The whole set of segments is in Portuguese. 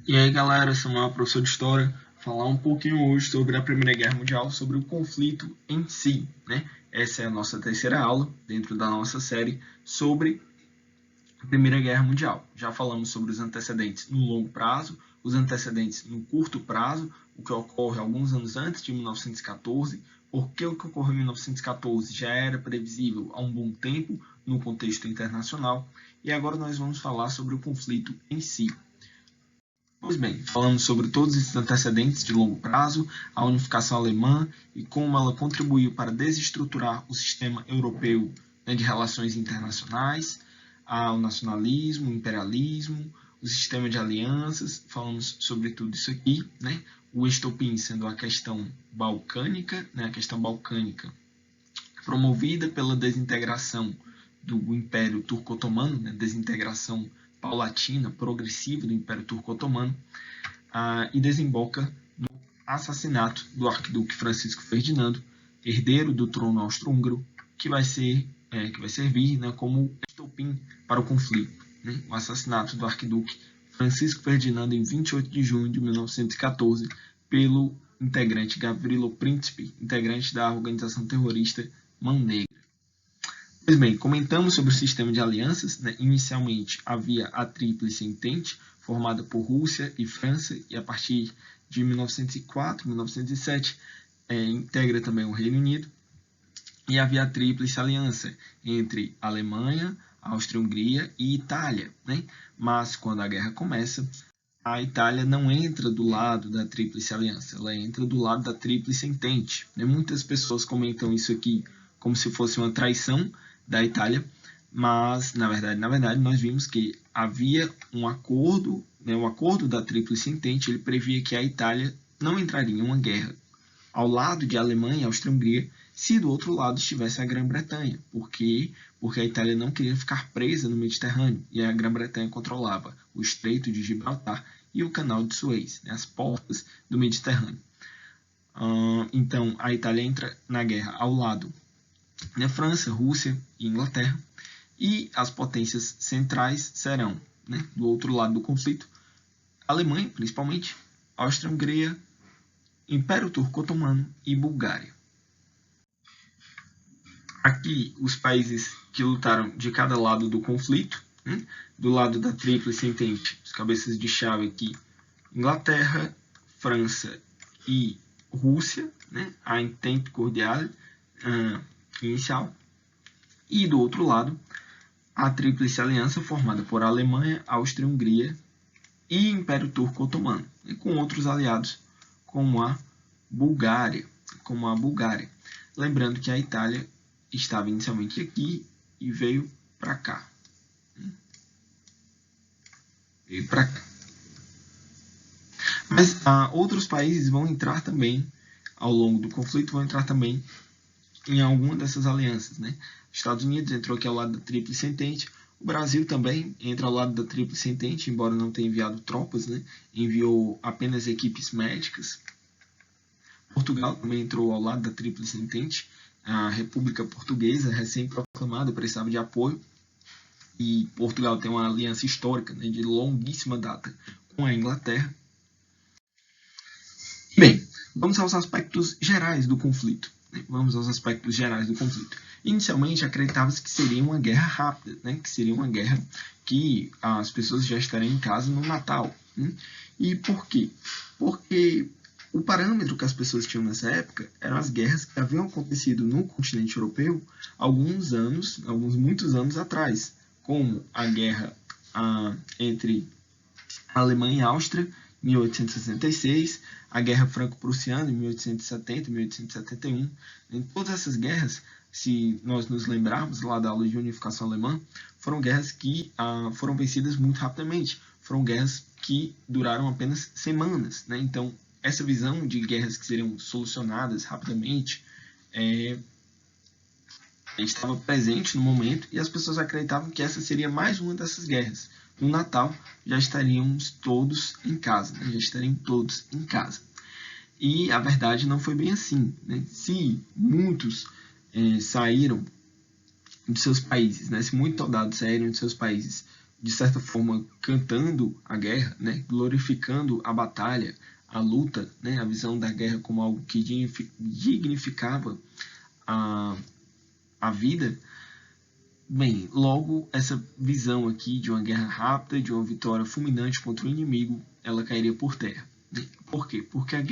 E aí galera, Samuel, professor de História, falar um pouquinho hoje sobre a Primeira Guerra Mundial, sobre o conflito em si, né? Essa é a nossa terceira aula dentro da nossa série sobre a Primeira Guerra Mundial. Já falamos sobre os antecedentes no longo prazo, os antecedentes no curto prazo, o que ocorre alguns anos antes de 1914, porque o que ocorreu em 1914 já era previsível há um bom tempo no contexto internacional, e agora nós vamos falar sobre o conflito em si. Pois bem, falamos sobre todos esses antecedentes de longo prazo, a unificação alemã e como ela contribuiu para desestruturar o sistema europeu, né, de relações internacionais, o nacionalismo, o imperialismo, o sistema de alianças, falamos sobre tudo isso aqui, né? O estopim sendo a questão balcânica, né, a questão balcânica promovida pela desintegração do Império Turco-Otomano, né, desintegração paulatina, progressiva do Império Turco-Otomano, e desemboca no assassinato do arquiduque Francisco Ferdinando, herdeiro do trono austro-húngaro, que vai servir, né, como estopim para o conflito. Né? O assassinato do arquiduque Francisco Ferdinando em 28 de junho de 1914 pelo integrante Gavrilo Princip, integrante da organização terrorista Mão Negra. Pois bem, comentamos sobre o sistema de alianças. Né? Inicialmente havia a Tríplice Entente, formada por Rússia e França, e a partir de 1904, 1907, integra também o Reino Unido. E havia a Tríplice Aliança entre Alemanha, Áustria-Hungria e Itália. Né? Mas quando a guerra começa, a Itália não entra do lado da Tríplice Aliança, ela entra do lado da Tríplice Entente. Né? Muitas pessoas comentam isso aqui como se fosse uma traição da Itália, mas na verdade nós vimos que havia um acordo, né, o acordo da Tríplice Entente, ele previa que a Itália não entraria em uma guerra ao lado de Alemanha e Áustria-Hungria se do outro lado estivesse a Grã-Bretanha. Por quê? Porque a Itália não queria ficar presa no Mediterrâneo e a Grã-Bretanha controlava o Estreito de Gibraltar e o Canal de Suez, né, as portas do Mediterrâneo. Então a Itália entra na guerra ao lado da França, Rússia e Inglaterra, e as potências centrais serão, né, do outro lado do conflito, Alemanha, principalmente, Áustria-Hungria, Império Turco-Otomano e Bulgária. Aqui, os países que lutaram de cada lado do conflito, né, do lado da Tríplice Entente, os cabeças de chave aqui, Inglaterra, França e Rússia, né, a Entente Cordiale inicial, e do outro lado, a Tríplice Aliança formada por Alemanha, Áustria-Hungria e Império Turco-Otomano, e com outros aliados como a Bulgária. Lembrando que a Itália estava inicialmente aqui e veio para cá. Mas outros países vão entrar também, ao longo do conflito, vão entrar também em alguma dessas alianças. Né? Estados Unidos entrou aqui ao lado da Tríplice Entente, o Brasil também entra ao lado da Tríplice Entente, embora não tenha enviado tropas, né? Enviou apenas equipes médicas. Portugal também entrou ao lado da Tríplice Entente, a República Portuguesa, recém-proclamada, precisava de apoio, e Portugal tem uma aliança histórica, né, de longuíssima data com a Inglaterra. Bem, vamos aos aspectos gerais do conflito. Inicialmente, acreditava-se que seria uma guerra rápida, né? Que seria uma guerra que as pessoas já estariam em casa no Natal. Né? E por quê? Porque o parâmetro que as pessoas tinham nessa época eram as guerras que haviam acontecido no continente europeu muitos anos atrás, como a guerra entre a Alemanha e a Áustria, 1866, a Guerra Franco-Prussiana, em 1870 e 1871. Em todas essas guerras, se nós nos lembrarmos lá da aula de unificação alemã, foram guerras que foram vencidas muito rapidamente. Foram guerras que duraram apenas semanas. Né? Então, essa visão de guerras que seriam solucionadas rapidamente estava presente no momento e as pessoas acreditavam que essa seria mais uma dessas guerras. No Natal já estaríamos todos em casa, né? E a verdade não foi bem assim. Né? Se muitos saíram de seus países, né? Se muitos soldados saíram de seus países de certa forma, cantando a guerra, né, glorificando a batalha, a luta, né, a visão da guerra como algo que dignificava a vida. Bem, logo essa visão aqui de uma guerra rápida, de uma vitória fulminante contra o inimigo, ela cairia por terra. Por quê? Porque a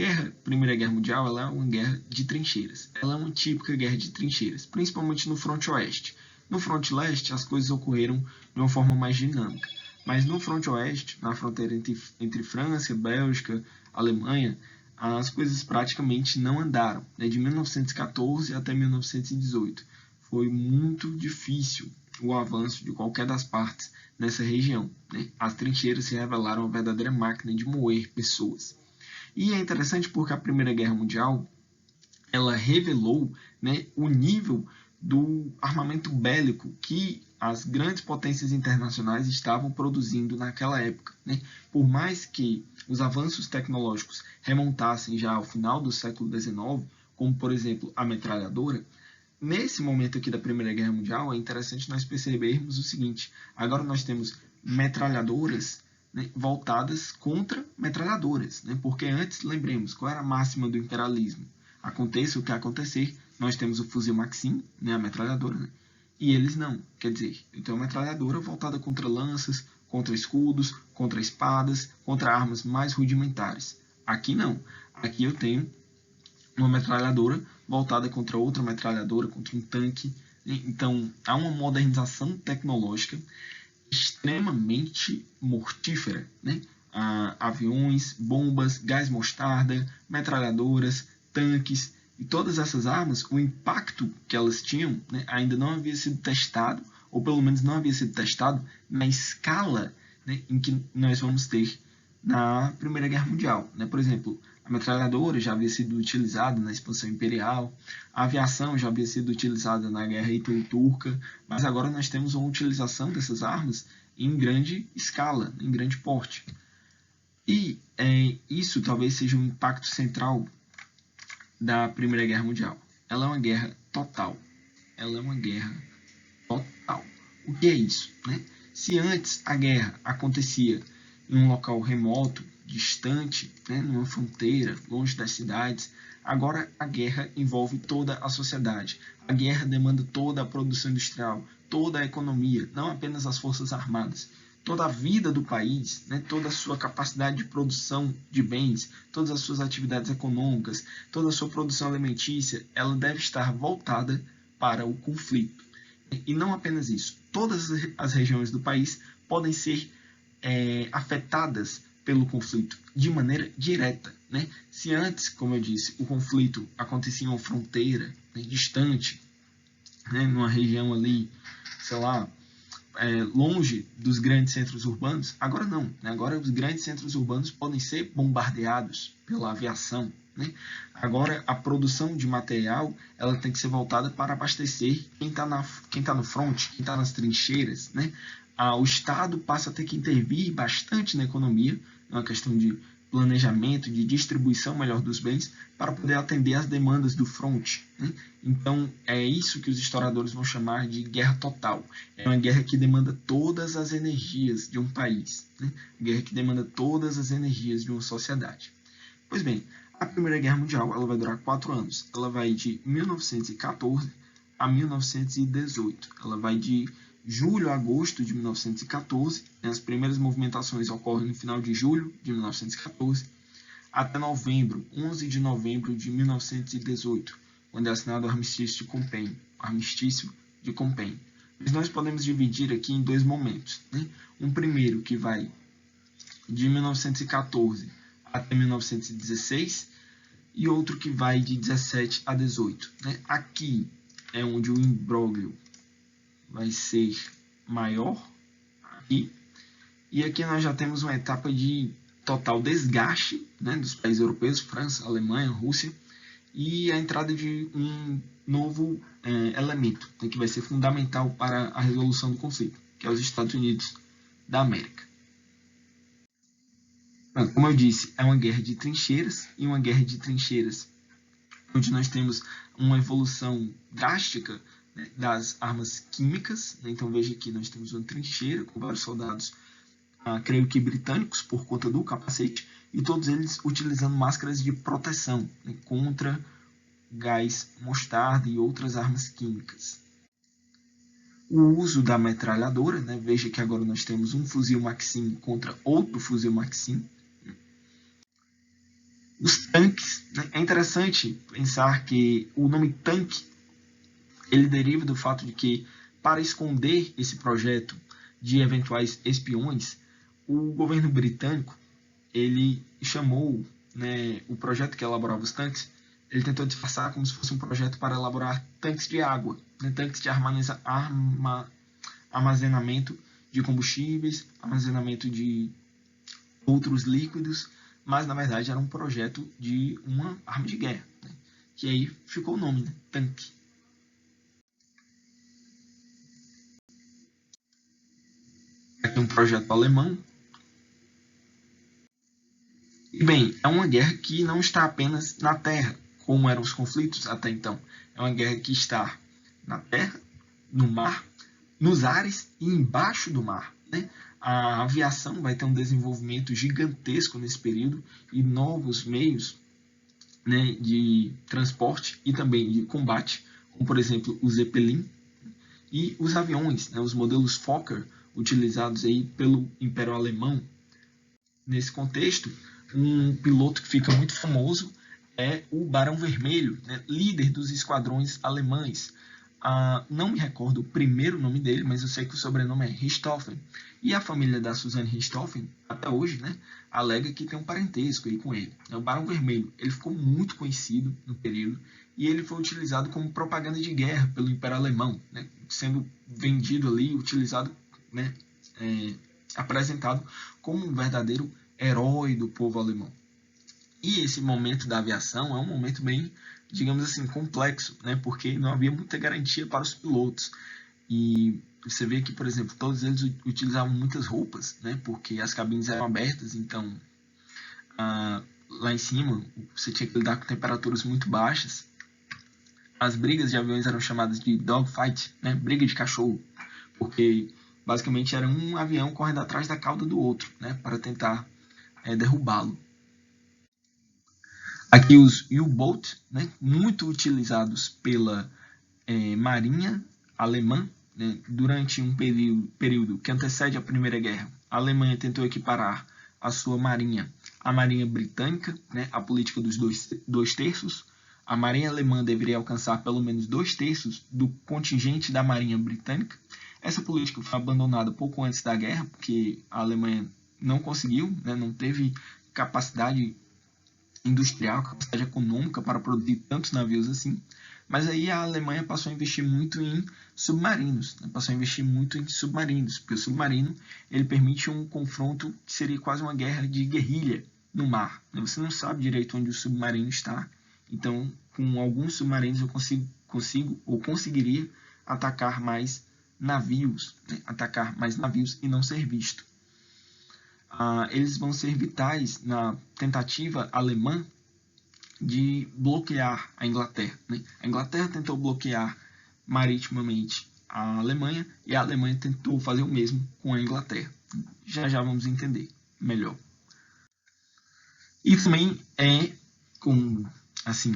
Primeira Guerra Mundial, ela é uma guerra de trincheiras. Ela é uma típica guerra de trincheiras, principalmente no fronte oeste. No fronte leste, as coisas ocorreram de uma forma mais dinâmica. Mas no fronte oeste, na fronteira entre França, Bélgica, Alemanha, as coisas praticamente não andaram. De 1914 até 1918. Foi muito difícil o avanço de qualquer das partes nessa região. As trincheiras se revelaram uma verdadeira máquina de moer pessoas. E é interessante porque a Primeira Guerra Mundial ela revelou, o nível do armamento bélico que as grandes potências internacionais estavam produzindo naquela época. Por mais que os avanços tecnológicos remontassem já ao final do século XIX, como, por exemplo, a metralhadora, nesse momento aqui da Primeira Guerra Mundial, é interessante nós percebermos o seguinte: agora nós temos metralhadoras voltadas contra metralhadoras. Porque antes, lembremos, qual era a máxima do imperialismo? Aconteça o que acontecer, nós temos o fuzil Maxim, a metralhadora, e eles não. Quer dizer, eu tenho uma metralhadora voltada contra lanças, contra escudos, contra espadas, contra armas mais rudimentares. Aqui não. Aqui eu tenho uma metralhadora voltada contra outra metralhadora, contra um tanque. Então, há uma modernização tecnológica extremamente mortífera. Aviões, bombas, gás mostarda, metralhadoras, tanques e todas essas armas, o impacto que elas tinham ainda não havia sido testado, ou pelo menos não havia sido testado na escala em que nós vamos ter na Primeira Guerra Mundial. Por exemplo, a metralhadora já havia sido utilizada na expansão imperial, a aviação já havia sido utilizada na Guerra Ítalo-Turca, mas agora nós temos uma utilização dessas armas em grande escala, em grande porte. E isso talvez seja um impacto central da Primeira Guerra Mundial. Ela é uma guerra total. Ela é uma guerra total. O que é isso? Se antes a guerra acontecia em um local remoto, distante, numa fronteira, longe das cidades, agora a guerra envolve toda a sociedade. A guerra demanda toda a produção industrial, toda a economia, não apenas as forças armadas. Toda a vida do país, toda a sua capacidade de produção de bens, todas as suas atividades econômicas, toda a sua produção alimentícia, ela deve estar voltada para o conflito. E não apenas isso, todas as regiões do país podem ser afetadas pelo conflito de maneira direta. Se antes, como eu disse, o conflito acontecia em uma fronteira distante, numa região ali, sei lá, longe dos grandes centros urbanos, agora não. Agora os grandes centros urbanos podem ser bombardeados pela aviação. Agora a produção de material ela tem que ser voltada para abastecer quem está no front, quem está nas trincheiras. O Estado passa a ter que intervir bastante na economia, na questão de planejamento, de distribuição melhor dos bens, para poder atender às demandas do front. Então, é isso que os historiadores vão chamar de guerra total. É uma guerra que demanda todas as energias de um país. Guerra que demanda todas as energias de uma sociedade. Pois bem, a Primeira Guerra Mundial ela vai durar 4 anos. Ela vai de 1914 a 1918. Ela vai de julho a agosto de 1914, as primeiras movimentações ocorrem no final de julho de 1914, até novembro, 11 de novembro de 1918, quando é assinado o Armistício de Compiègne. Mas nós podemos dividir aqui em 2 momentos. Um primeiro que vai de 1914 até 1916 e outro que vai de 17 a 18. Aqui é onde o imbróglio vai ser maior aqui. E aqui nós já temos uma etapa de total desgaste dos países europeus, França, Alemanha, Rússia, e a entrada de um novo elemento que vai ser fundamental para a resolução do conflito, que é os Estados Unidos da América. Como eu disse, é uma guerra de trincheiras, e uma guerra de trincheiras onde nós temos uma evolução drástica né, das armas químicas, né? Então veja que nós temos uma trincheira com vários soldados, creio que britânicos, por conta do capacete, e todos eles utilizando máscaras de proteção, né, contra gás mostarda e outras armas químicas. O uso da metralhadora, né? Veja que agora nós temos um fuzil Maxim contra outro fuzil Maxim. Os tanques, né? É interessante pensar que o nome tanque ele deriva do fato de que, para esconder esse projeto de eventuais espiões, o governo britânico ele chamou, né, o projeto que elaborava os tanques, ele tentou disfarçar como se fosse um projeto para elaborar tanques de água, né, tanques de armazenamento de combustíveis, armazenamento de outros líquidos, mas na verdade era um projeto de uma arma de guerra, né, que aí ficou o nome, né, tanque. Aqui um projeto alemão. E bem, é uma guerra que não está apenas na terra, como eram os conflitos até então. É uma guerra que está na terra, no mar, nos ares e embaixo do mar, né? A aviação vai ter um desenvolvimento gigantesco nesse período e novos meios, né, de transporte e também de combate, como por exemplo o Zeppelin e os aviões, né, os modelos Fokker utilizados aí pelo Império Alemão. Nesse contexto, um piloto que fica muito famoso é o Barão Vermelho, né, líder dos esquadrões alemães. Não me recordo o primeiro nome dele, mas eu sei que o sobrenome é Richthofen. E a família da Suzanne Richthofen, até hoje, né, alega que tem um parentesco aí com ele. O Barão Vermelho ele ficou muito conhecido no período e ele foi utilizado como propaganda de guerra pelo Império Alemão, né, sendo vendido ali, utilizado, né, apresentado como um verdadeiro herói do povo alemão. E esse momento da aviação é um momento bem, digamos assim, complexo, né? Porque não havia muita garantia para os pilotos. E você vê que, por exemplo, todos eles utilizavam muitas roupas, né? Porque as cabines eram abertas, então lá em cima você tinha que lidar com temperaturas muito baixas. As brigas de aviões eram chamadas de dogfight, né? Briga de cachorro, porque basicamente era um avião correndo atrás da cauda do outro, né? Para tentar derrubá-lo. Aqui os U-Boat, né, muito utilizados pela marinha alemã, né, durante um período que antecede a Primeira Guerra. A Alemanha tentou equiparar a sua marinha à marinha britânica, né, a política dos dois terços. A marinha alemã deveria alcançar pelo menos 2/3 do contingente da marinha britânica. Essa política foi abandonada pouco antes da guerra, porque a Alemanha não conseguiu, né, não teve capacidade industrial, capacidade econômica para produzir tantos navios assim. Mas aí a Alemanha passou a investir muito em submarinos, né? Porque o submarino ele permite um confronto que seria quase uma guerra de guerrilha no mar. Você não sabe direito onde o submarino está, então com alguns submarinos eu consigo ou conseguiria atacar mais navios, né? Atacar mais navios e não ser visto. Eles vão ser vitais na tentativa alemã de bloquear a Inglaterra, né? A Inglaterra tentou bloquear maritimamente a Alemanha e a Alemanha tentou fazer o mesmo com a Inglaterra. Já já vamos entender melhor. E também como assim,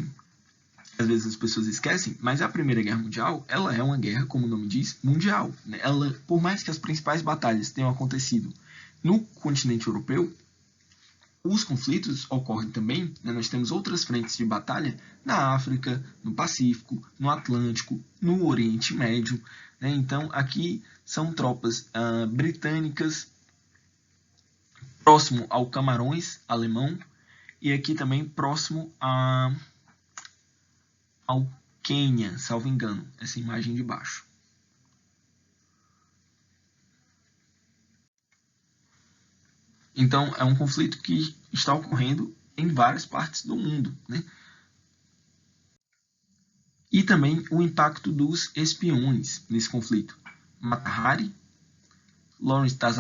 às vezes as pessoas esquecem, mas a Primeira Guerra Mundial, ela é uma guerra, como o nome diz, mundial, né? Ela, por mais que as principais batalhas tenham acontecido no continente europeu, os conflitos ocorrem também, né? Nós temos outras frentes de batalha na África, no Pacífico, no Atlântico, no Oriente Médio, né? Então aqui são tropas britânicas próximo ao Camarões alemão e aqui também próximo ao Quênia, salvo engano, essa imagem de baixo. Então, é um conflito que está ocorrendo em várias partes do mundo, né? E também o impacto dos espiões nesse conflito. Mata Hari, Lawrence das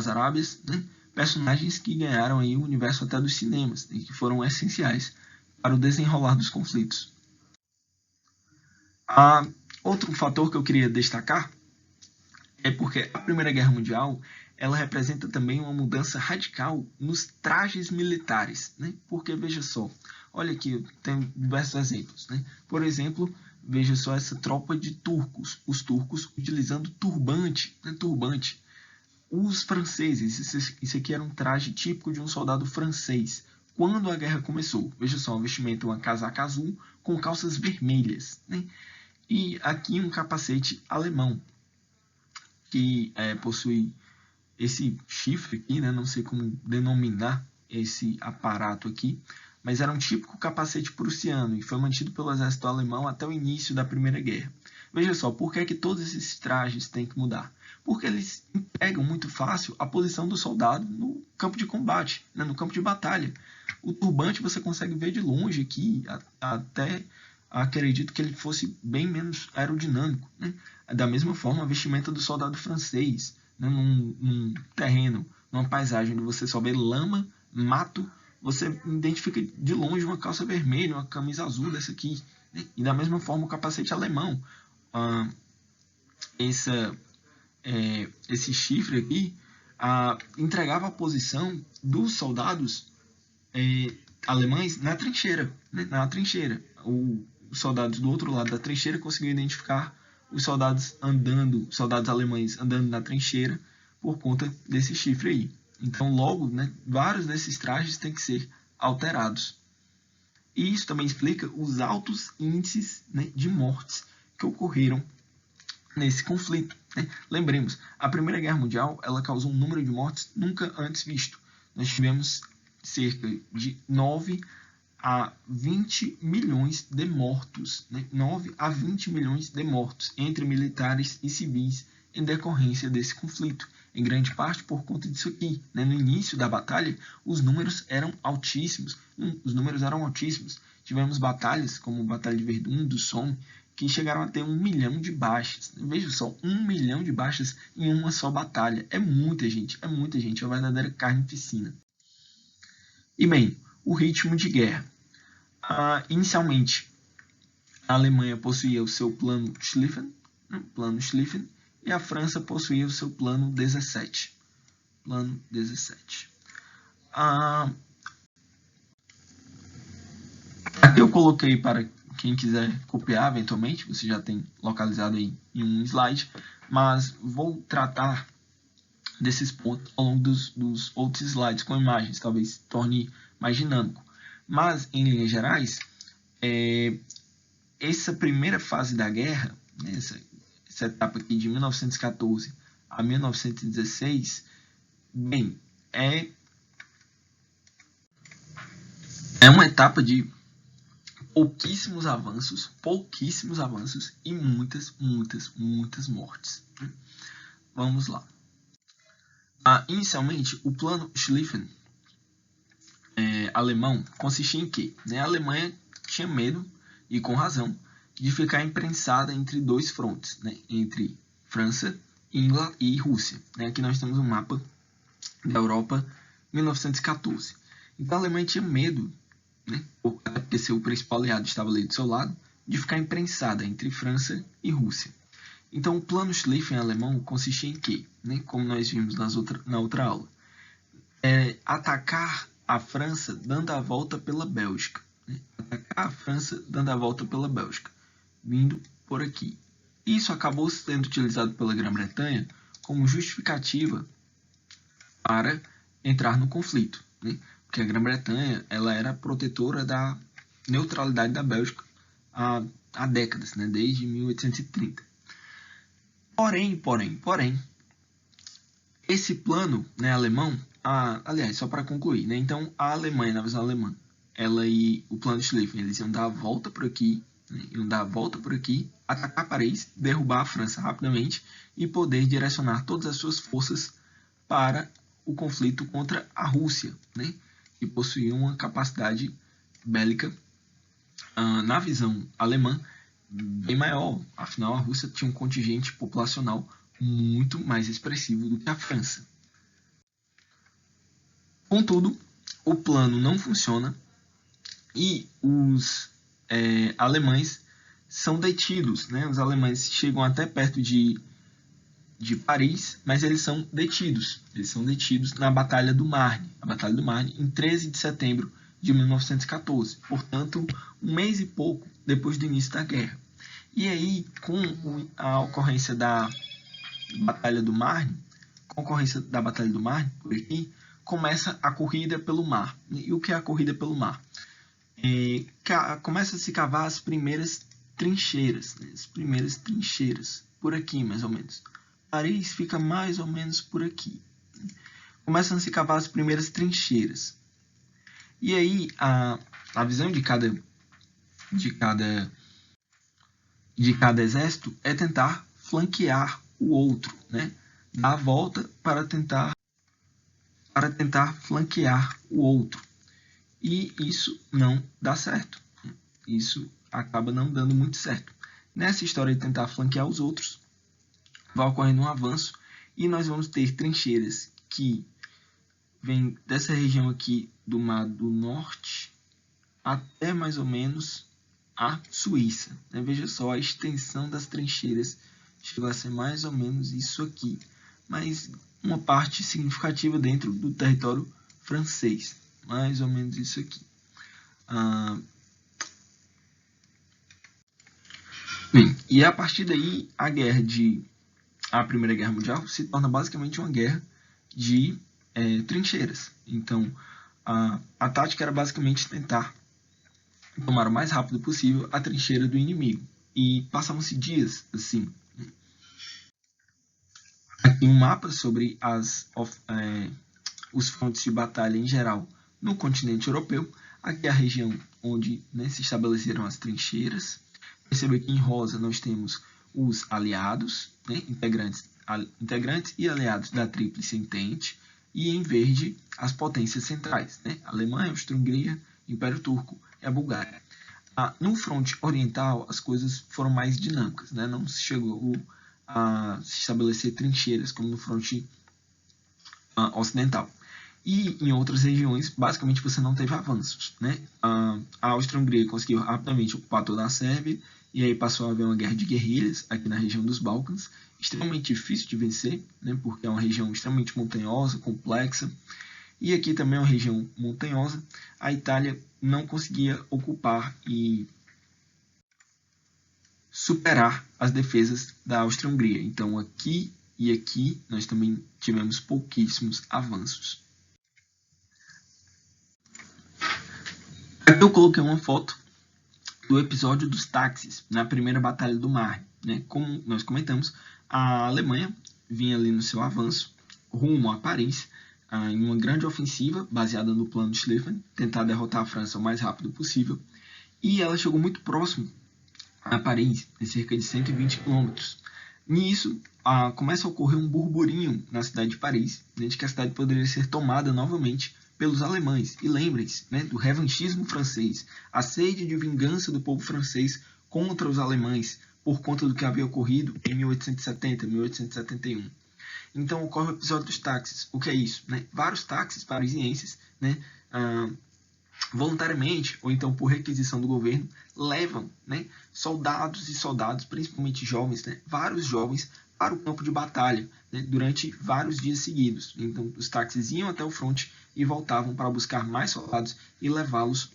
Arábias, né? Personagens que ganharam aí o universo até dos cinemas e que foram essenciais para o desenrolar dos conflitos. Outro fator que eu queria destacar é porque a Primeira Guerra Mundial ela representa também uma mudança radical nos trajes militares, né? Porque veja só, olha aqui, tem diversos exemplos, né? Por exemplo, veja só essa tropa de turcos, os turcos utilizando turbante, né? Turbante. Os franceses, isso aqui era um traje típico de um soldado francês. Quando a guerra começou, veja só, um vestimento, uma casaca azul com calças vermelhas, né? E aqui um capacete alemão, que possui esse chifre aqui, né? Não sei como denominar esse aparato aqui, mas era um típico capacete prussiano e foi mantido pelo exército alemão até o início da Primeira Guerra. Veja só, por que é que todos esses trajes têm que mudar? Porque eles pegam muito fácil a posição do soldado no campo de combate, né? No campo de batalha. O turbante você consegue ver de longe aqui, até acredito que ele fosse bem menos aerodinâmico, né? Da mesma forma, a vestimenta do soldado francês, né? Num terreno, numa paisagem onde você só vê lama, mato, você identifica de longe uma calça vermelha, uma camisa azul dessa aqui, né? E da mesma forma o capacete alemão, esse chifre aqui entregava a posição dos soldados alemães na trincheira, né? Na trincheira. Os soldados do outro lado da trincheira conseguiam identificar os soldados alemães andando na trincheira por conta desse chifre aí. Então, logo, né, vários desses trajes têm que ser alterados. E isso também explica os altos índices, né, de mortes que ocorreram nesse conflito, né? Lembremos, a Primeira Guerra Mundial ela causou um número de mortes nunca antes visto. Nós tivemos cerca de 9 a 20 milhões de mortos, né? 9 a 20 milhões de mortos entre militares e civis em decorrência desse conflito, em grande parte por conta disso aqui, né? No início da batalha, os números eram altíssimos. Tivemos batalhas como a Batalha de Verdun, do Somme, que chegaram a ter 1 milhão de baixas. Veja só, 1 milhão de baixas em uma só batalha. É muita gente, é uma verdadeira carnificina. E bem, o ritmo de guerra. Inicialmente, a Alemanha possuía o seu plano Schlieffen, e a França possuía o seu plano 17. Plano 17. Aqui eu coloquei para quem quiser copiar eventualmente, você já tem localizado aí em um slide, mas vou tratar desses pontos ao longo dos outros slides com imagens, talvez torne mais dinâmico. Mas, em linhas gerais, essa primeira fase da guerra, né, essa etapa aqui de 1914 a 1916, bem, é uma etapa de pouquíssimos avanços e muitas mortes. Vamos lá. Inicialmente, o plano Schlieffen alemão consistia em quê? A Alemanha tinha medo, e com razão, de ficar imprensada entre dois frontes, né? Entre França e Rússia. Aqui nós temos um mapa da Europa 1914. Então a Alemanha tinha medo, né? Porque seu principal aliado estava ali do seu lado, de ficar imprensada entre França e Rússia. Então o plano Schlieffen alemão consistia em quê? Como nós vimos na outra aula. Atacar a França dando a volta pela Bélgica. Atacar a França dando a volta pela Bélgica, vindo por aqui. Isso acabou sendo utilizado pela Grã-Bretanha como justificativa para entrar no conflito, né? Porque a Grã-Bretanha ela era protetora da neutralidade da Bélgica há décadas, né? Desde 1830. Porém, esse plano, né, alemão, aliás, só para concluir, né? Então a Alemanha, na visão alemã, ela e o plano Schlieffen, eles iam dar a volta por aqui, atacar Paris, derrubar a França rapidamente e poder direcionar todas as suas forças para o conflito contra a Rússia, né? Que possuía uma capacidade bélica, na visão alemã, bem maior. Afinal, a Rússia tinha um contingente populacional muito mais expressivo do que a França. Contudo, o plano não funciona e os alemães são detidos, né? Os alemães chegam até perto de Paris, mas eles são detidos. Eles são detidos na Batalha do Marne. A Batalha do Marne, em 13 de setembro de 1914. Portanto, um mês e pouco depois do início da guerra. E aí, com a ocorrência da Batalha do Marne, por aqui, começa a corrida pelo mar. E o que é a corrida pelo mar? Começa a se cavar as primeiras trincheiras, né? As primeiras trincheiras, por aqui mais ou menos. Paris fica mais ou menos por aqui. Começam a se cavar as primeiras trincheiras. E aí a visão de cada exército é tentar flanquear o outro, né? Dar a volta para tentar flanquear o outro. E isso não dá certo. Isso acaba não dando muito certo. Nessa história de tentar flanquear os outros, vai ocorrendo um avanço e nós vamos ter trincheiras que vêm dessa região aqui do Mar do Norte até mais ou menos a Suíça. Veja só, a extensão das trincheiras chegou a ser mais ou menos isso aqui, mas uma parte significativa dentro do território francês, mais ou menos isso aqui. Bem, e a partir daí a Primeira Guerra Mundial se torna basicamente uma guerra de trincheiras. Então, a tática era basicamente tentar tomar o mais rápido possível a trincheira do inimigo. E passavam-se dias assim. Aqui um mapa sobre os frontes de batalha em geral no continente europeu. Aqui é a região onde se estabeleceram as trincheiras. Perceba que em rosa nós temos os aliados, né, integrantes e aliados da Tríplice Entente, e em verde as potências centrais, né, Alemanha, Áustria-Hungria, Império Turco e a Bulgária. No fronte oriental as coisas foram mais dinâmicas, né, não se chegou a se estabelecer trincheiras como no fronte ocidental. E em outras regiões, basicamente, você não teve avanços, né? A Áustria-Hungria conseguiu rapidamente ocupar toda a Sérvia, e aí passou a haver uma guerra de guerrilhas aqui na região dos Balcãs, extremamente difícil de vencer, né? Porque é uma região extremamente montanhosa, complexa, e aqui também é uma região montanhosa. A Itália não conseguia ocupar e superar as defesas da Áustria-Hungria. Então, aqui e aqui, nós também tivemos pouquíssimos avanços. Aqui eu coloquei uma foto do episódio dos táxis na primeira Batalha do Marne, né? Como nós comentamos, a Alemanha vinha ali no seu avanço rumo a Paris, em uma grande ofensiva baseada no plano de Schlieffen, tentar derrotar a França o mais rápido possível, e ela chegou muito próximo a Paris, em cerca de 120 quilômetros. Nisso, começa a ocorrer um burburinho na cidade de Paris, né, de que a cidade poderia ser tomada novamente pelos alemães. E lembrem-se, né, do revanchismo francês, a sede de vingança do povo francês contra os alemães por conta do que havia ocorrido em 1870, 1871. Então ocorre o episódio dos táxis. O que é isso? Né? Vários táxis parisienses, né, voluntariamente ou então por requisição do governo, levam, né, soldados e soldados, principalmente jovens, né, vários jovens, para o campo de batalha, né, durante vários dias seguidos. Então os táxis iam até o fronte e voltavam para buscar mais soldados e levá-los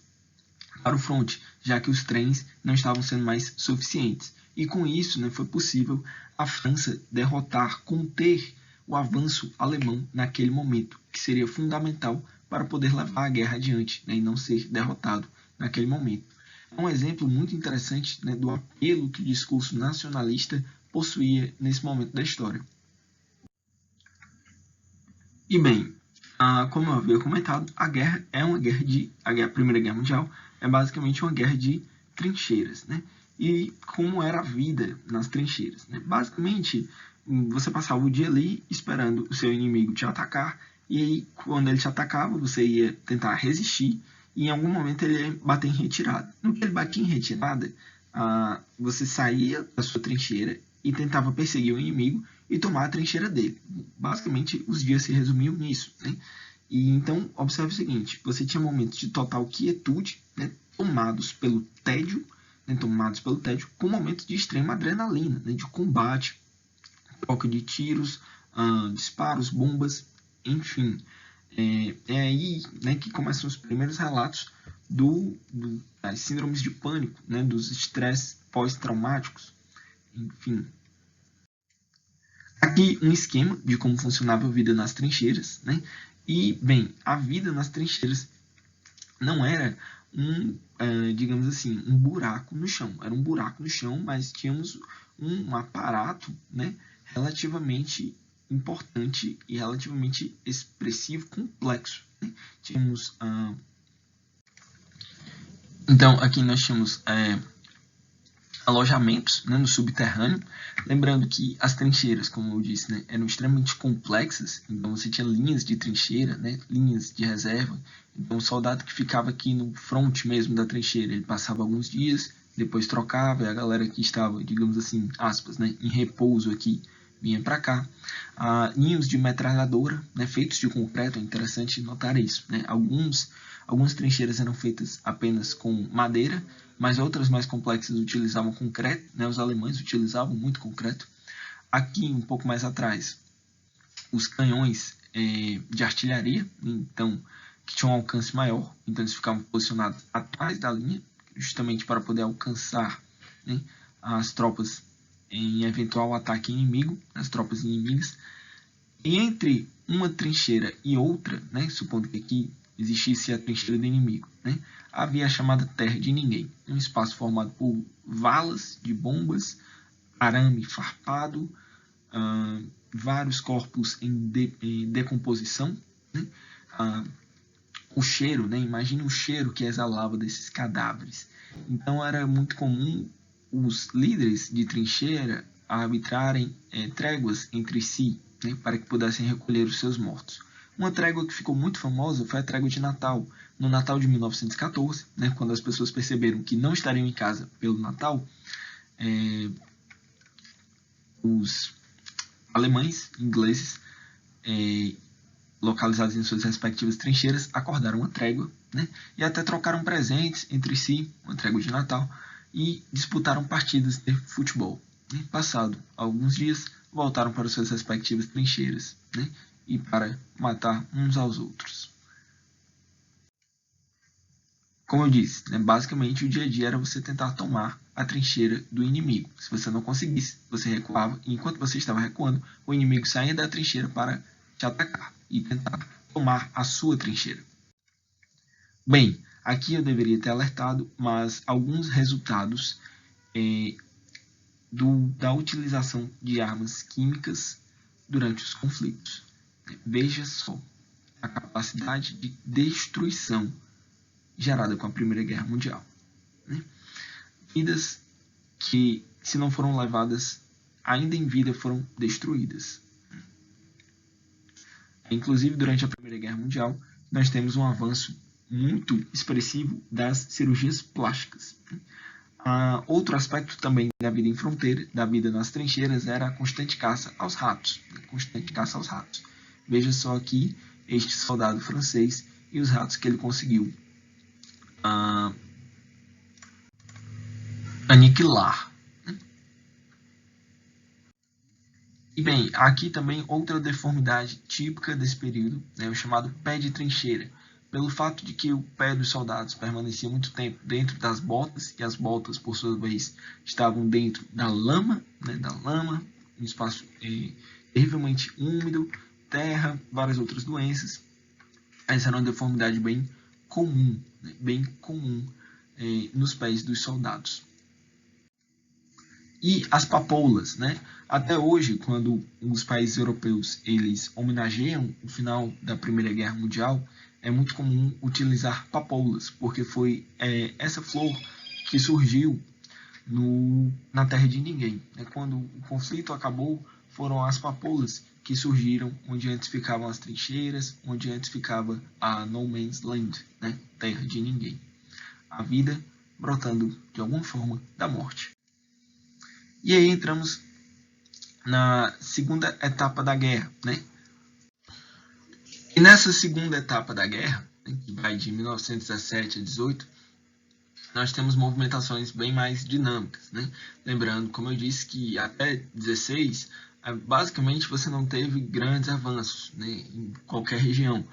para o fronte, já que os trens não estavam sendo mais suficientes. E com isso, né, foi possível a França derrotar, conter o avanço alemão naquele momento, que seria fundamental para poder levar a guerra adiante, né, e não ser derrotado naquele momento. É um exemplo muito interessante, né, do apelo que o discurso nacionalista possuía nesse momento da história. E bem, como eu havia comentado, a guerra é uma guerra a Primeira Guerra Mundial é basicamente uma guerra de trincheiras, né? E como era a vida nas trincheiras, né? Basicamente, você passava o dia ali esperando o seu inimigo te atacar, e aí, quando ele te atacava, você ia tentar resistir, e em algum momento ele ia bater em retirada. No que ele batia em retirada, você saía da sua trincheira e tentava perseguir o inimigo e tomar a trincheira dele. Basicamente, os dias se resumiam nisso, né? E então, observe o seguinte, você tinha momentos de total quietude, né, tomados pelo tédio, né, tomados pelo tédio, com momentos de extrema adrenalina, né, de combate, troca de tiros, disparos, bombas, enfim. É aí, né, que começam os primeiros relatos das síndromes de pânico, né, dos estresses pós-traumáticos, enfim. Aqui um esquema de como funcionava a vida nas trincheiras, né? E, bem, a vida nas trincheiras não era digamos assim, um buraco no chão. Era um buraco no chão, mas tínhamos um aparato, né, relativamente importante e relativamente expressivo, complexo, né? Tínhamos, então, aqui nós tínhamos alojamentos, né, no subterrâneo. Lembrando que as trincheiras, como eu disse, né, eram extremamente complexas. Então você tinha linhas de trincheira, né, linhas de reserva. Então o soldado que ficava aqui no front mesmo da trincheira, ele passava alguns dias, depois trocava, e a galera que estava, digamos assim, aspas, né, em repouso aqui, vinha para cá. Ninhos de metralhadora, né, feitos de concreto, é interessante notar isso, né? Algumas trincheiras eram feitas apenas com madeira, mas outras mais complexas utilizavam concreto, né? Os alemães utilizavam muito concreto. Aqui, um pouco mais atrás, os canhões de artilharia, então, que tinham um alcance maior, então eles ficavam posicionados atrás da linha, justamente para poder alcançar, né, as tropas em eventual ataque inimigo, as tropas inimigas. E entre uma trincheira e outra, né, supondo que aqui existisse a trincheira do inimigo, né, havia a chamada terra de ninguém, um espaço formado por valas de bombas, arame farpado, vários corpos em decomposição, né, o cheiro, né, imagine o cheiro que exalava desses cadáveres. Então era muito comum os líderes de trincheira arbitrarem tréguas entre si, né, para que pudessem recolher os seus mortos. Uma trégua que ficou muito famosa foi a trégua de Natal, no Natal de 1914, né, quando as pessoas perceberam que não estariam em casa pelo Natal. Os alemães, ingleses, localizados em suas respectivas trincheiras, acordaram uma trégua, né, e até trocaram presentes entre si, uma trégua de Natal, e disputaram partidas de futebol. Passado alguns dias, voltaram para suas respectivas trincheiras, né, e para matar uns aos outros. Como eu disse, né, basicamente o dia a dia era você tentar tomar a trincheira do inimigo. Se você não conseguisse, você recuava, e enquanto você estava recuando, o inimigo saía da trincheira para te atacar e tentar tomar a sua trincheira. Bem, aqui eu deveria ter alertado, mas alguns resultados da utilização de armas químicas durante os conflitos. Veja só a capacidade de destruição gerada com a Primeira Guerra Mundial. Vidas que, se não foram levadas ainda em vida, foram destruídas. Inclusive, durante a Primeira Guerra Mundial, nós temos um avanço muito expressivo das cirurgias plásticas. Outro aspecto também da vida em fronteira, da vida nas trincheiras, era a constante caça aos ratos. Veja só aqui este soldado francês e os ratos que ele conseguiu aniquilar. E bem, aqui também outra deformidade típica desse período, né, o chamado pé de trincheira. Pelo fato de que o pé dos soldados permanecia muito tempo dentro das botas, e as botas, por sua vez, estavam dentro da lama, um espaço terrivelmente úmido, terra, várias outras doenças. Essa era uma deformidade bem comum, nos pés dos soldados. E as papoulas, né? Até hoje, quando os países europeus eles homenageiam o final da Primeira Guerra Mundial, é muito comum utilizar papoulas, porque foi essa flor que surgiu na terra de ninguém. Quando o conflito acabou, foram as papoulas que surgiram onde antes ficavam as trincheiras, onde antes ficava a No Man's Land, né? Terra de ninguém. A vida brotando de alguma forma da morte. E aí entramos na segunda etapa da guerra, né? E nessa segunda etapa da guerra, né, que vai de 1917 a 18, nós temos movimentações bem mais dinâmicas, né? Lembrando, como eu disse, que até 16, basicamente você não teve grandes avanços, né, em qualquer região.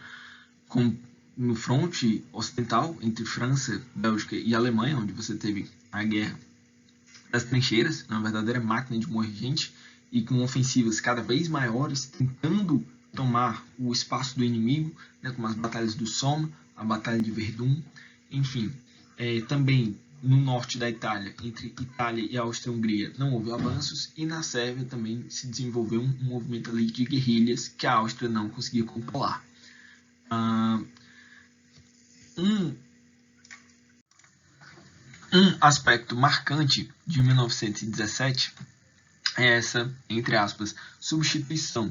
No fronte ocidental, entre França, Bélgica e Alemanha, onde você teve a guerra das trincheiras, uma verdadeira máquina de morrer gente, e com ofensivas cada vez maiores, tentando tomar o espaço do inimigo, né, como as batalhas do Somme, a batalha de Verdun, enfim. Também no norte da Itália, entre Itália e Áustria-Hungria, não houve avanços, e na Sérvia também se desenvolveu um movimento ali de guerrilhas que a Áustria não conseguia controlar. Um aspecto marcante de 1917 é essa, entre aspas, substituição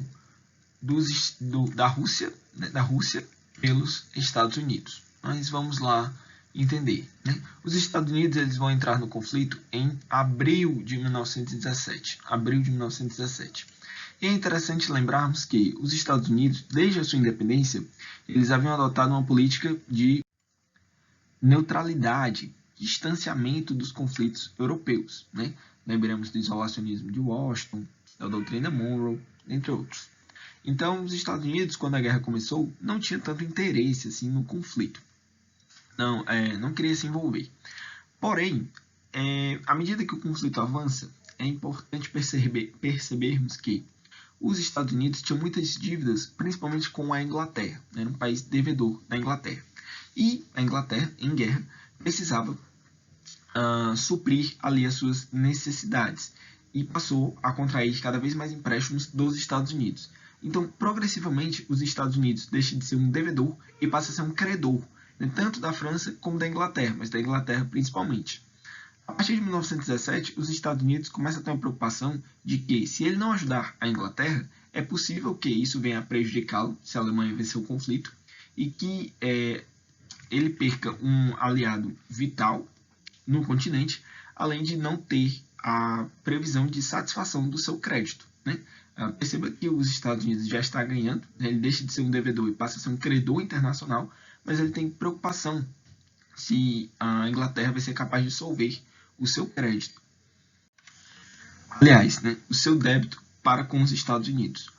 da Rússia pelos Estados Unidos. Mas vamos lá entender, né? Os Estados Unidos eles vão entrar no conflito em abril de 1917. E é interessante lembrarmos que os Estados Unidos, desde a sua independência, eles haviam adotado uma política de neutralidade, distanciamento dos conflitos europeus, né? Lembramos do isolacionismo de Washington, da doutrina Monroe, entre outros. Então, os Estados Unidos, quando a guerra começou, não tinha tanto interesse assim no conflito. Não queria se envolver. Porém, à medida que o conflito avança, é importante percebermos que os Estados Unidos tinham muitas dívidas, principalmente com a Inglaterra. Era um país devedor da Inglaterra. E a Inglaterra, em guerra, precisava suprir ali as suas necessidades. E passou a contrair cada vez mais empréstimos dos Estados Unidos. Então, progressivamente, os Estados Unidos deixam de ser um devedor e passa a ser um credor, né, tanto da França como da Inglaterra, mas da Inglaterra principalmente. A partir de 1917, os Estados Unidos começam a ter uma preocupação de que, se ele não ajudar a Inglaterra, é possível que isso venha a prejudicá-lo, se a Alemanha vencer o conflito, e que ele perca um aliado vital no continente, além de não ter a previsão de satisfação do seu crédito, né? Perceba que os Estados Unidos já está ganhando, né? Ele deixa de ser um devedor e passa a ser um credor internacional, mas ele tem preocupação se a Inglaterra vai ser capaz de solver o seu crédito. Aliás, né, o seu débito para com os Estados Unidos.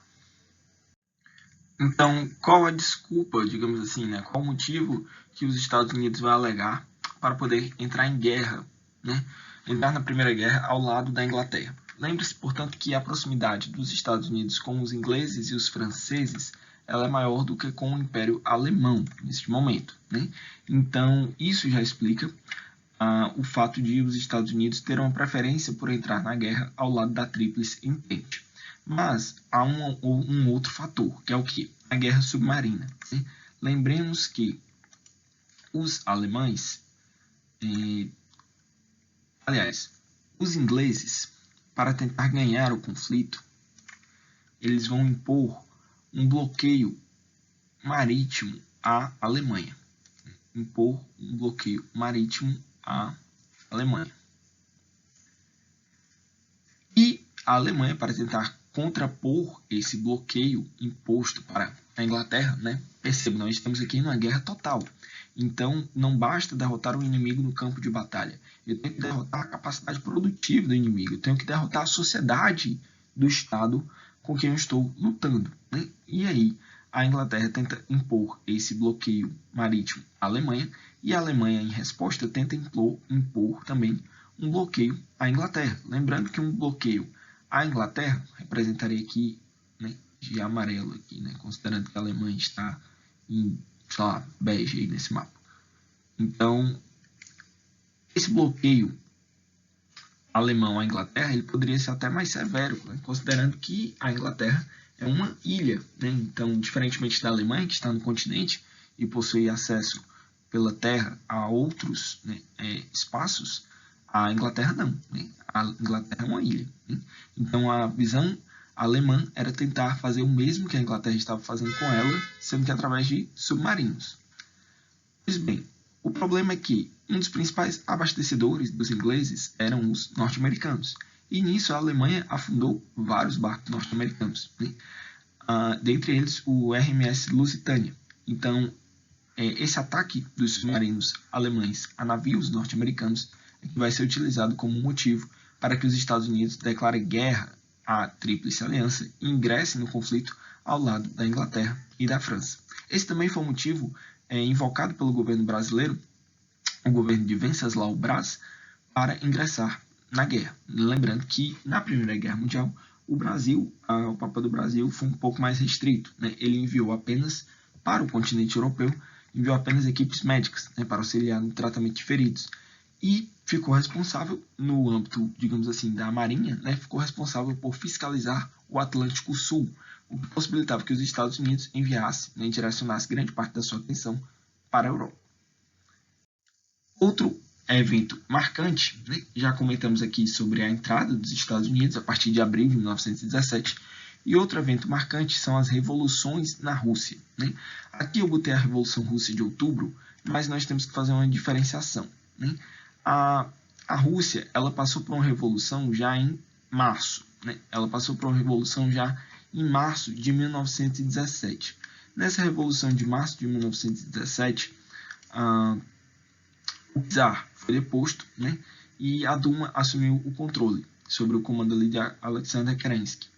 Então, qual a desculpa, digamos assim, né? Qual o motivo que os Estados Unidos vão alegar para poder entrar em guerra, né? Entrar na Primeira Guerra ao lado da Inglaterra? Lembre-se, portanto, que a proximidade dos Estados Unidos com os ingleses e os franceses ela é maior do que com o Império Alemão neste momento, né? Então, isso já explica o fato de os Estados Unidos terem uma preferência por entrar na guerra ao lado da Tríplice Entente. Mas há um outro fator, que é o que? A guerra submarina. Né? Lembremos que os alemães, os ingleses, para tentar ganhar o conflito, eles vão impor um bloqueio marítimo à Alemanha. Impor um bloqueio marítimo à Alemanha. E a Alemanha, para tentar contrapor esse bloqueio imposto para a Inglaterra, né? Perceba, nós estamos aqui numa guerra total. Então, não basta derrotar o inimigo no campo de batalha. Eu tenho que derrotar a capacidade produtiva do inimigo. Eu tenho que derrotar a sociedade do Estado com quem eu estou lutando, né? E aí, a Inglaterra tenta impor esse bloqueio marítimo à Alemanha, e a Alemanha, em resposta, tenta impor também um bloqueio à Inglaterra. Lembrando que um bloqueio à Inglaterra representaria aqui, né, de amarelo, aqui, né, considerando que a Alemanha está em, sei lá, bege aí nesse mapa. Então, esse bloqueio alemão à Inglaterra ele poderia ser até mais severo, né, considerando que a Inglaterra é uma ilha, né? Então, diferentemente da Alemanha, que está no continente e possui acesso pela terra a outros, né, espaços, a Inglaterra não. Né? A Inglaterra é uma ilha. Né? Então, a visão alemã era tentar fazer o mesmo que a Inglaterra estava fazendo com ela, sendo que através de submarinos. Pois bem, o problema é que um dos principais abastecedores dos ingleses eram os norte-americanos. E nisso a Alemanha afundou vários barcos norte-americanos, né? Dentre eles o RMS Lusitânia. Então, esse ataque dos submarinos alemães a navios norte-americanos é que vai ser utilizado como motivo para que os Estados Unidos declarem guerra à Tríplice Aliança e ingressem no conflito ao lado da Inglaterra e da França. Esse também foi o motivo invocado pelo governo brasileiro, o governo de Venceslau Braz, para ingressar na guerra. Lembrando que na Primeira Guerra Mundial, o papel do Brasil foi um pouco mais restrito, né? Ele enviou apenas para o continente europeu, enviou apenas equipes médicas, né, para auxiliar no tratamento de feridos. E ficou responsável, no âmbito, digamos assim, da Marinha, né, ficou responsável por fiscalizar o Atlântico Sul, o que possibilitava que os Estados Unidos enviassem, né, e direcionassem grande parte da sua atenção para a Europa. Outro evento marcante, né, já comentamos aqui sobre a entrada dos Estados Unidos a partir de abril de 1917, e outro evento marcante são as revoluções na Rússia, né? Aqui eu botei a Revolução Russa de outubro, mas nós temos que fazer uma diferenciação, né? A Rússia, ela passou por uma revolução já em março, né? Ela passou por uma revolução já em março de 1917. Nessa revolução de março de 1917, o czar foi deposto, né? E a Duma assumiu o controle sobre o comando ali de Alexander Kerensky.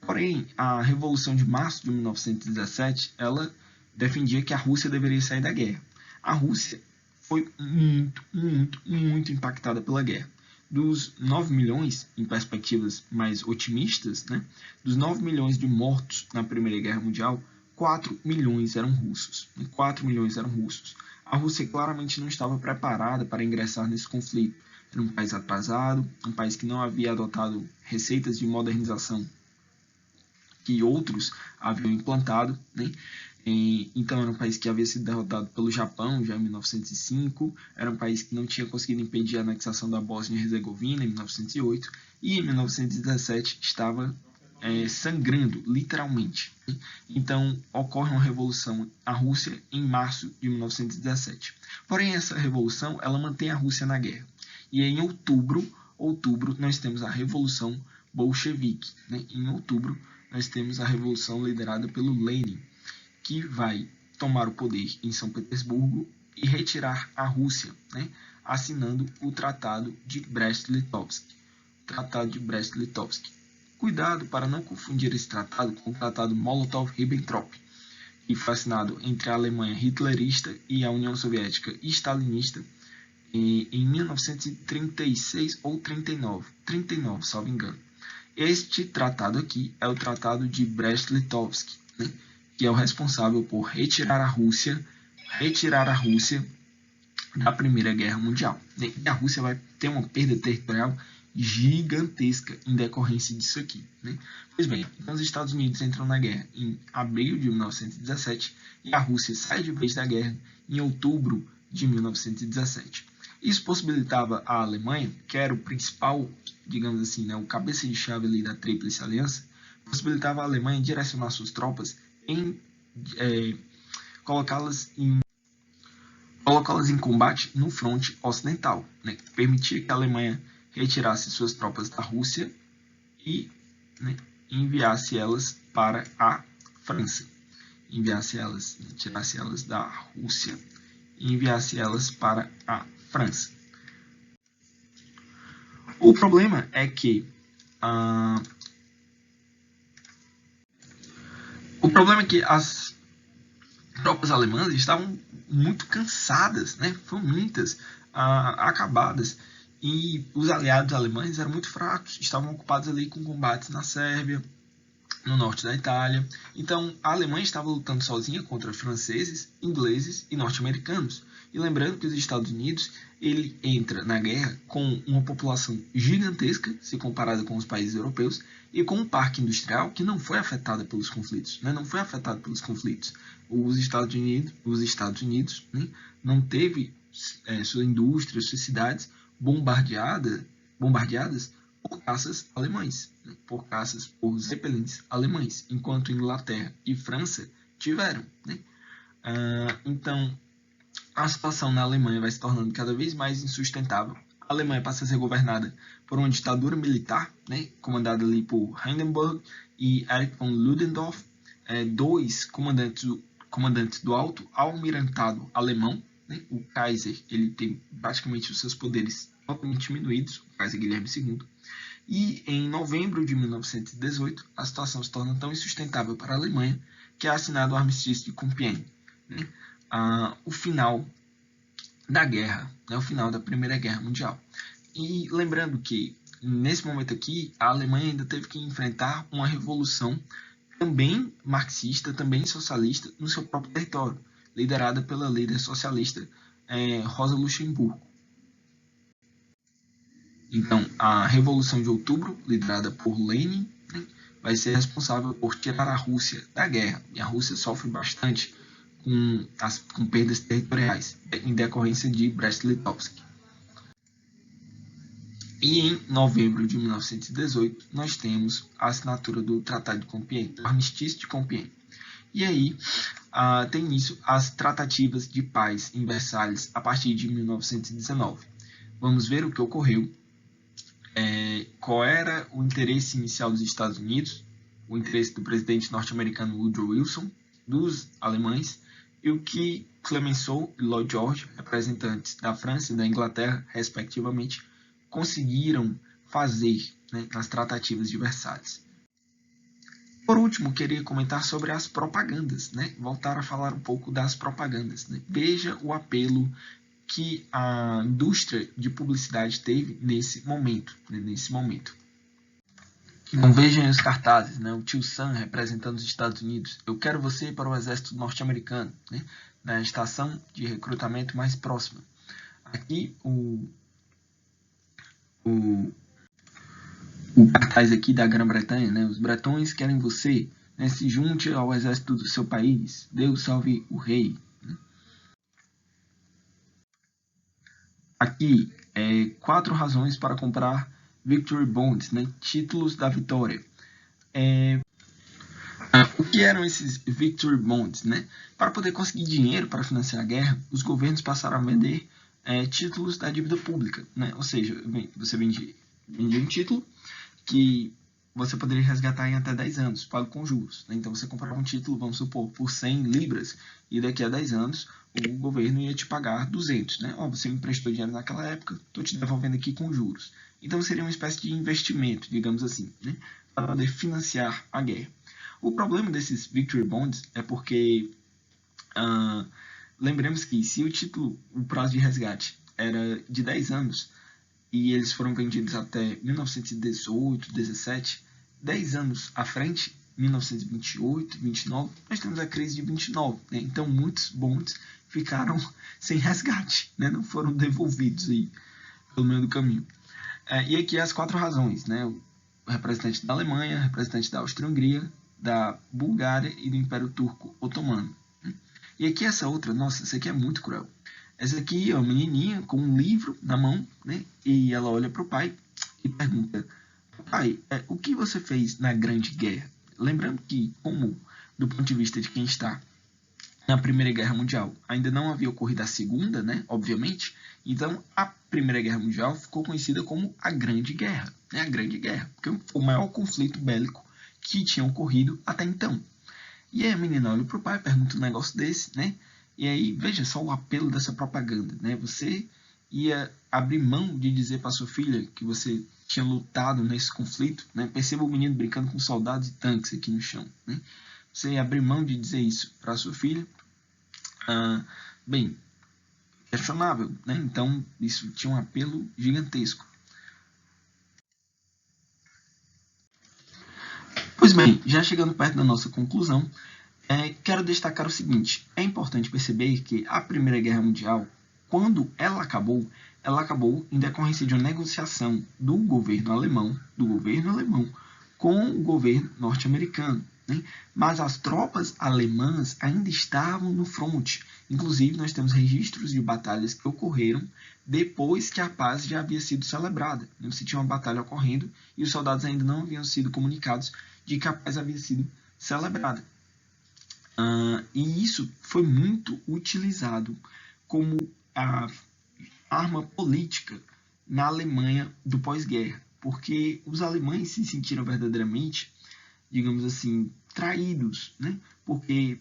Porém, a Revolução de Março de 1917, ela defendia que a Rússia deveria sair da guerra. A Rússia foi muito impactada pela guerra. Dos 9 milhões, em perspectivas mais otimistas, né, dos 9 milhões de mortos na Primeira Guerra Mundial, 4 milhões eram russos. 4 milhões eram russos. A Rússia claramente não estava preparada para ingressar nesse conflito. Era um país atrasado, um país que não havia adotado receitas de modernização que outros haviam implantado, né? Então era um país que havia sido derrotado pelo Japão já em 1905, era um país que não tinha conseguido impedir a anexação da Bósnia e Herzegovina em 1908, e em 1917 estava sangrando, literalmente. Então ocorre uma revolução na Rússia em março de 1917. Porém, essa revolução ela mantém a Rússia na guerra. E em outubro nós temos a Revolução Bolchevique, né? Em outubro, nós temos a revolução liderada pelo Lenin, que vai tomar o poder em São Petersburgo e retirar a Rússia, né, assinando o Tratado de Brest-Litovsk. Cuidado para não confundir esse tratado com o Tratado Molotov-Ribbentrop, que foi assinado entre a Alemanha hitlerista e a União Soviética stalinista em 1936 ou 39, salvo engano. Este tratado aqui é o Tratado de Brest-Litovsk, né, que é o responsável por retirar a Rússia da Primeira Guerra Mundial. E a Rússia vai ter uma perda territorial gigantesca em decorrência disso aqui, né? Pois bem, então os Estados Unidos entram na guerra em abril de 1917 e a Rússia sai de vez da guerra em outubro de 1917. Isso possibilitava a Alemanha, que era o principal, digamos assim, né, o cabeça de chave ali da Tríplice Aliança, possibilitava a Alemanha direcionar suas tropas em colocá-las em combate no fronte ocidental, né, permitia que a Alemanha retirasse suas tropas da Rússia e, né, enviasse elas para a França, tirasse elas da Rússia e enviasse elas para a França. O problema é que as tropas alemãs estavam muito cansadas, né? Famintas, acabadas, e os aliados alemães eram muito fracos, estavam ocupados ali com combates na Sérvia, no norte da Itália. Então a Alemanha estava lutando sozinha contra franceses, ingleses e norte-americanos. E lembrando que os Estados Unidos ele entra na guerra com uma população gigantesca, se comparada com os países europeus, e com um parque industrial que não foi afetado pelos conflitos, né? Os Estados Unidos, né, não teve sua indústria, suas cidades bombardeadas por caças alemães, né, por zeppelins alemães, enquanto Inglaterra e França tiveram, né? Então a situação na Alemanha vai se tornando cada vez mais insustentável. A Alemanha passa a ser governada por uma ditadura militar, né, comandada ali por Hindenburg e Erich von Ludendorff, dois comandantes comandantes do Alto Almirantado Alemão, né? O Kaiser ele tem praticamente os seus poderes totalmente diminuídos, o Kaiser Guilherme II, e em novembro de 1918 a situação se torna tão insustentável para a Alemanha que é assinado o armistício de Compiègne, né? O final da guerra, né? O final da Primeira Guerra Mundial. E lembrando que nesse momento aqui a Alemanha ainda teve que enfrentar uma revolução também marxista, também socialista, no seu próprio território, liderada pela líder socialista Rosa Luxemburgo. Então, a Revolução de Outubro, liderada por Lenin, né, vai ser responsável por tirar a Rússia da guerra. E a Rússia sofre bastante com perdas territoriais, em decorrência de Brest-Litovsk. E em novembro de 1918, nós temos a assinatura do Tratado de Compiègne, o Armistício de Compiègne. E aí tem início as tratativas de paz em Versalhes a partir de 1919. Vamos ver o que ocorreu, qual era o interesse inicial dos Estados Unidos, o interesse do presidente norte-americano Woodrow Wilson, dos alemães, e o que Clemenceau e Lloyd George, representantes da França e da Inglaterra, respectivamente, conseguiram fazer, né, nas tratativas de Versalhes. Por último, queria comentar sobre as propagandas, né? Voltar a falar um pouco das propagandas, né? Veja o apelo que a indústria de publicidade teve nesse momento, né? Então vejam os cartazes, né? O tio Sam representando os Estados Unidos. Eu quero você para o exército norte-americano, né? Na estação de recrutamento mais próxima. Aqui o cartaz aqui da Grã-Bretanha, né? Os bretões querem você, né? Se junte ao exército do seu país. Deus salve o rei. Né? Aqui, 4 razões para comprar Victory Bonds, né? Títulos da vitória. O que eram esses Victory Bonds, né? Para poder conseguir dinheiro para financiar a guerra, os governos passaram a vender títulos da dívida pública, né? Ou seja, você vendia um título que você poderia resgatar em até 10 anos, pago com juros. Né? Então você comprava um título, vamos supor, por 100 libras, e daqui a 10 anos o governo ia te pagar 200. Né? Você me emprestou dinheiro naquela época, estou te devolvendo aqui com juros. Então seria uma espécie de investimento, digamos assim, né? Para poder financiar a guerra. O problema desses Victory Bonds é porque lembremos que se o prazo de resgate era de 10 anos, e eles foram vendidos até 1918, 17, 10 anos à frente, 1928, 29, nós temos a crise de 29. Né? Então, muitos bonds ficaram sem resgate, né? Não foram devolvidos aí pelo meio do caminho. E aqui as 4 razões, né? O representante da Alemanha, representante da Áustria-Hungria, da Bulgária e do Império Turco Otomano. E aqui essa outra, nossa, essa aqui é muito cruel. Essa aqui é uma menininha com um livro na mão, né? E ela olha para o pai e pergunta: pai, o que você fez na Grande Guerra? Lembrando que, como do ponto de vista de quem está na Primeira Guerra Mundial, ainda não havia ocorrido a Segunda, né? Obviamente. Então, a Primeira Guerra Mundial ficou conhecida como a Grande Guerra, né? A Grande Guerra, porque foi o maior conflito bélico que tinha ocorrido até então. E aí a menina olha para o pai, pergunta um negócio desse, né? E aí, veja só o apelo dessa propaganda, né? Você ia abrir mão de dizer para sua filha que você tinha lutado nesse conflito, né? Perceba o menino brincando com soldados e tanques aqui no chão, né? Você ia abrir mão de dizer isso para sua filha? Bem, questionável, né? Então, isso tinha um apelo gigantesco. Pois bem, já chegando perto da nossa conclusão, quero destacar o seguinte: é importante perceber que a Primeira Guerra Mundial, quando ela acabou em decorrência de uma negociação do governo alemão com o governo norte-americano. Né? Mas as tropas alemãs ainda estavam no fronte. Inclusive, nós temos registros de batalhas que ocorreram depois que a paz já havia sido celebrada. Você tinha uma batalha ocorrendo e os soldados ainda não haviam sido comunicados de que a paz havia sido celebrada. E isso foi muito utilizado como a arma política na Alemanha do pós-guerra, porque os alemães se sentiram verdadeiramente, digamos assim, traídos, né? Porque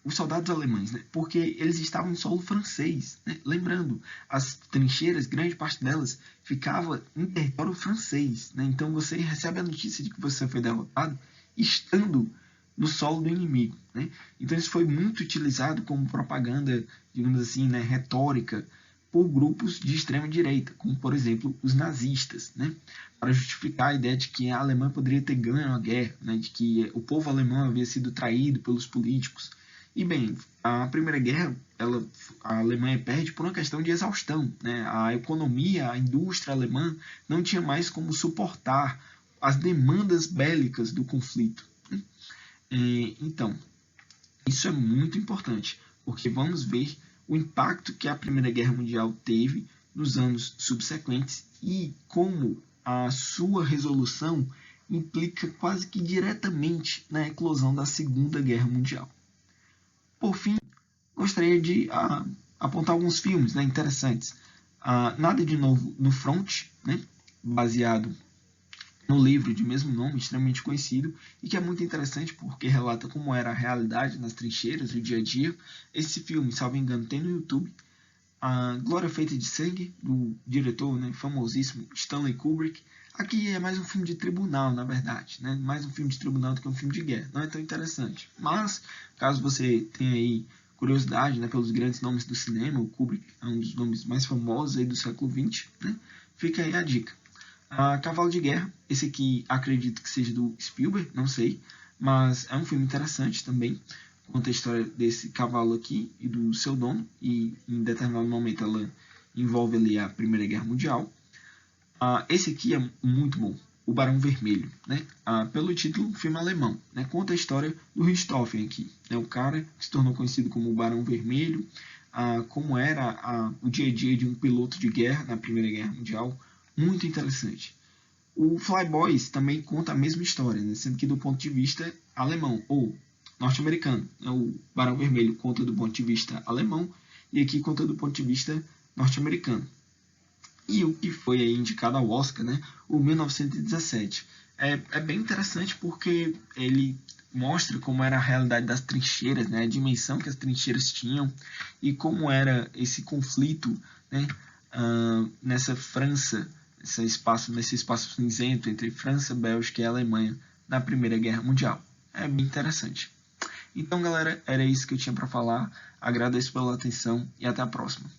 os soldados alemães, né? Porque eles estavam em solo francês, né? Lembrando, as trincheiras, grande parte delas, ficava em território francês, né? Então você recebe a notícia de que você foi derrotado estando no solo do inimigo, né? Então isso foi muito utilizado como propaganda, digamos assim, né, retórica, por grupos de extrema direita, como por exemplo os nazistas, né? Para justificar a ideia de que a Alemanha poderia ter ganho a guerra, né? De que o povo alemão havia sido traído pelos políticos. E bem, a Primeira Guerra, a Alemanha perde por uma questão de exaustão, né? A economia, a indústria alemã não tinha mais como suportar as demandas bélicas do conflito. Então, isso é muito importante, porque vamos ver o impacto que a Primeira Guerra Mundial teve nos anos subsequentes e como a sua resolução implica quase que diretamente na eclosão da Segunda Guerra Mundial. Por fim, gostaria de apontar alguns filmes, né, interessantes. Nada de Novo no Front, né, baseado no livro de mesmo nome, extremamente conhecido, e que é muito interessante porque relata como era a realidade nas trincheiras, o dia a dia. Esse filme, salvo engano, tem no YouTube. A Glória Feita de Sangue, do diretor, né, famosíssimo Stanley Kubrick. Aqui é mais um filme de tribunal, na verdade, né? Mais um filme de tribunal do que um filme de guerra. Não é tão interessante. Mas, caso você tenha aí curiosidade, né, pelos grandes nomes do cinema, o Kubrick é um dos nomes mais famosos aí do século XX, né? Fica aí a dica. Cavalo de Guerra, esse aqui acredito que seja do Spielberg, não sei, mas é um filme interessante também. Conta a história desse cavalo aqui e do seu dono, e em determinado momento ela envolve ali a Primeira Guerra Mundial. Esse aqui é muito bom, O Barão Vermelho, né? Pelo título, filme alemão, né? Conta a história do Richthofen aqui, né? O cara que se tornou conhecido como o Barão Vermelho, como era o dia a dia de um piloto de guerra na Primeira Guerra Mundial, muito interessante. O Flyboys também conta a mesma história, né? Sendo que do ponto de vista alemão ou norte-americano. Né? O Barão Vermelho conta do ponto de vista alemão e aqui conta do ponto de vista norte-americano. E o que foi aí indicado ao Oscar, né? O 1917. É bem interessante porque ele mostra como era a realidade das trincheiras, né? A dimensão que as trincheiras tinham e como era esse conflito, né? Nessa França, nesse espaço cinzento entre França, Bélgica e Alemanha na Primeira Guerra Mundial. É bem interessante. Então, galera, era isso que eu tinha para falar. Agradeço pela atenção e até a próxima.